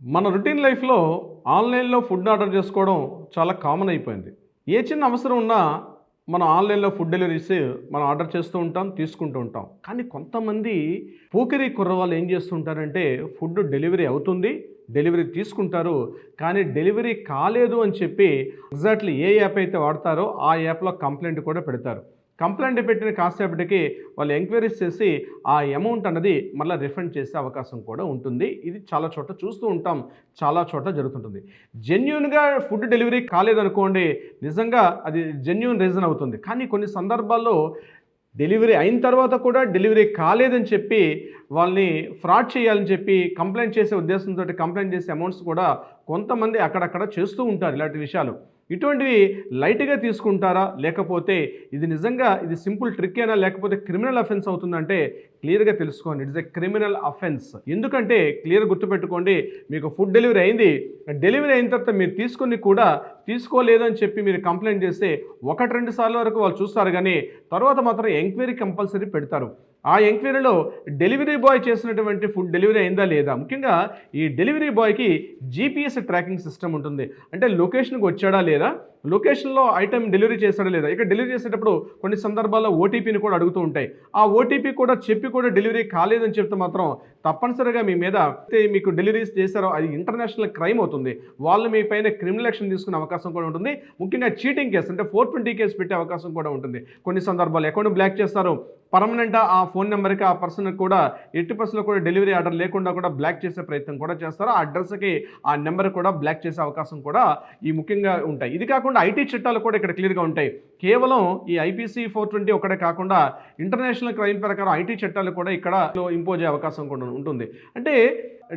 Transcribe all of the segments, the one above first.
మన రొటీన్ లైఫ్‌లో ఆన్‌లైన్‌లో ఫుడ్ ఆర్డర్ చేసుకోవడం చాలా కామన్ అయిపోయింది. ఏ చిన్న అవసరం ఉన్నా మనం ఆన్‌లైన్‌లో ఫుడ్ డెలివరీస్ మనం ఆర్డర్ చేస్తూ ఉంటాం, తీసుకుంటూ ఉంటాం. కానీ కొంతమంది పోకిరీ కుర్రవాళ్ళు ఏం చేస్తుంటారంటే ఫుడ్ డెలివరీ అవుతుంది, డెలివరీ తీసుకుంటారు. కానీ డెలివరీ కాలేదు అని చెప్పి ఎగ్జాక్ట్‌లీ ఏ యాప్ అయితే వాడతారో ఆ యాప్‌లో కంప్లెయింట్ కూడా పెడతారు. కంప్లెయింట్ పెట్టిన కాసేపటికి వాళ్ళు ఎంక్వైరీస్ చేసి ఆ అమౌంట్ అన్నది మళ్ళీ రిఫండ్ చేసే అవకాశం కూడా ఉంటుంది. ఇది చాలా చోట్ల చూస్తూ ఉంటాం. చాలా చోట్ల జరుగుతుంటుంది. జెన్యూన్‌గా ఫుడ్ డెలివరీ కాలేదనుకోండి, నిజంగా అది జెన్యూన్ రీజన్ అవుతుంది. కానీ కొన్ని సందర్భాల్లో డెలివరీ అయిన తర్వాత కూడా డెలివరీ కాలేదని చెప్పి వాళ్ళని ఫ్రాడ్ చేయాలని చెప్పి కంప్లెయింట్ చేసే ఉద్దేశంతోటి కంప్లెయింట్ చేసే అమౌంట్స్ కూడా కొంతమంది అక్కడక్కడ చేస్తూ ఉంటారు ఇలాంటి విషయాలు. ఇటువంటివి లైట్‌గా తీసుకుంటారా? లేకపోతే ఇది నిజంగా ఇది సింపుల్ ట్రిక్కేనా? లేకపోతే క్రిమినల్ అఫెన్స్ అవుతుందంటే క్లియర్‌గా తెలుసుకోండి. It is a criminal offence. ఎందుకంటే క్లియర్‌గా గుర్తుపెట్టుకోండి. మీకు ఫుడ్ డెలివరీ అయింది. డెలివరీ అయిన తర్వాత మీరు తీసుకొని కూడా తీసుకోలేదని చెప్పి మీరు కంప్లెయింట్ చేస్తే 1, 2 సార్లు వరకు వాళ్ళు చూస్తారు గానీ తర్వాత మాత్రం ఎంక్వైరీ కంపల్సరీ పెడతారు. ఆ ఎంక్వైరీలో డెలివరీ బాయ్ చేసినటువంటి ఫుడ్ డెలివరీ అయిందా లేదా? ముఖ్యంగా ఈ డెలివరీ బాయ్‌కి జీపీఎస్ ట్రాకింగ్ సిస్టమ్ ఉంటుంది. అంటే లొకేషన్‌కి వచ్చాడా లేదా? లొకేషన్‌లో ఐటెమ్ డెలివరీ చేశాడా లేదా? ఇక డెలివరీ చేసేటప్పుడు కొన్ని సందర్భాల్లో ఓటీపీని కూడా అడుగుతూ ఉంటాయి. ఆ ఓటీపీ కూడా చెప్పి కూడా డెలివరీ కాలేదని చెప్తే మాత్రం తప్పనిసరిగా మీ మీద అయితే మీకు డెలివరీస్ చేశారో అది ఇంటర్నేషనల్ క్రైమ్ అవుతుంది. వాళ్ళు మీ పైన క్రిమినల్ యాక్షన్ తీసుకునే అవకాశం కూడా ఉంటుంది. ముఖ్యంగా చీటింగ్ కేసు అంటే 420 కేసు పెట్టే అవకాశం కూడా ఉంటుంది. కొన్ని సందర్భాల్లో అకౌంట్ బ్లాక్ చేస్తారు. పర్మనెంట్‌గా ఆ ఫోన్ నంబర్‌కి ఆ పర్సన్‌కి కూడా ఎట్టి పరిస్థితుల్లో కూడా డెలివరీ ఆర్డర్ లేకుండా కూడా బ్లాక్ చేసే ప్రయత్నం కూడా చేస్తారు. ఆ అడ్రస్‌కి ఆ నెంబర్ కూడా బ్లాక్ చేసే అవకాశం కూడా ఈ ముఖ్యంగా ఉంటాయి. ఇది కాకుండా ఐటీ చట్టాలు కూడా ఇక్కడ క్లియర్‌గా ఉంటాయి. కేవలం ఈ ఐపీసీ 420 ఒక్కటే కాకుండా ఇంటర్నేషనల్ క్రైమ్ ప్రకారం ఐటీ చట్టాలు కూడా ఇక్కడ ఇంపోజ్ అయ్యే అవకాశం కూడా ఉంటుంది. అంటే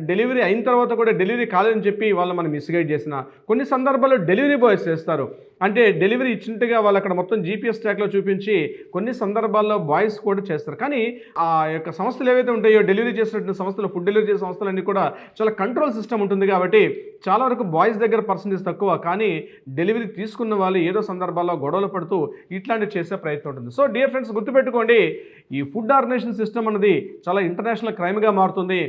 డెలివరీ అయిన తర్వాత కూడా డెలివరీ కాలేదని చెప్పి వాళ్ళు మనం మిస్‌గైడ్ చేసిన కొన్ని సందర్భాల్లో డెలివరీ బాయ్స్ చేస్తారు. అంటే డెలివరీ ఇచ్చినట్టుగా వాళ్ళు అక్కడ మొత్తం జీపీఎస్ ట్రాక్‌లో చూపించి కొన్ని సందర్భాల్లో బాయ్స్ కూడా చేస్తారు. కానీ ఆ యొక్క సంస్థలు ఏవైతే ఉంటాయో డెలివరీ చేసినటువంటి సంస్థలు ఫుడ్ డెలివరీ చేసే సంస్థలన్నీ కూడా చాలా కంట్రోల్ సిస్టమ్ ఉంటుంది కాబట్టి చాలా వరకు బాయ్స్ దగ్గర పర్సెంటేజ్ తక్కువ. కానీ డెలివరీ తీసుకున్న వాళ్ళు ఏదో సందర్భాల్లో గొడవలు పడుతూ ఇట్లాంటివి చేసే ప్రయత్నం ఉంటుంది. సో డియర్ ఫ్రెండ్స్ గుర్తుపెట్టుకోండి, ఈ ఫుడ్ ఆర్గనైజేషన్ సిస్టమ్ అన్నది చాలా ఇంటర్నేషనల్ క్రైమ్‌గా మారుతుంది.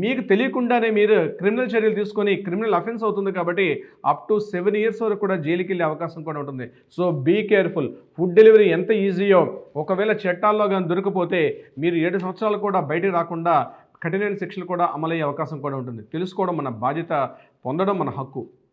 మీకు తెలియకుండానే మీరు క్రిమినల్ చర్యలు తీసుకొని క్రిమినల్ అఫెన్స్ అవుతుంది కాబట్టి అప్ టు 7 ఇయర్స్ వరకు కూడా జైలుకి వెళ్ళే అవకాశం కూడా ఉంటుంది. So be careful. Food delivery ఎంత ఈజీయో ఒకవేళ చట్టాల్లో గాని దొరికిపోతే మీరు 7 సంవత్సరాలు కూడా బయటికి రాకుండా కఠినమైన శిక్షలు కూడా అమలయ్యే అవకాశం కూడా ఉంటుంది. తెలుసుకోవడం మన బాధ్యత, పొందడం మన హక్కు.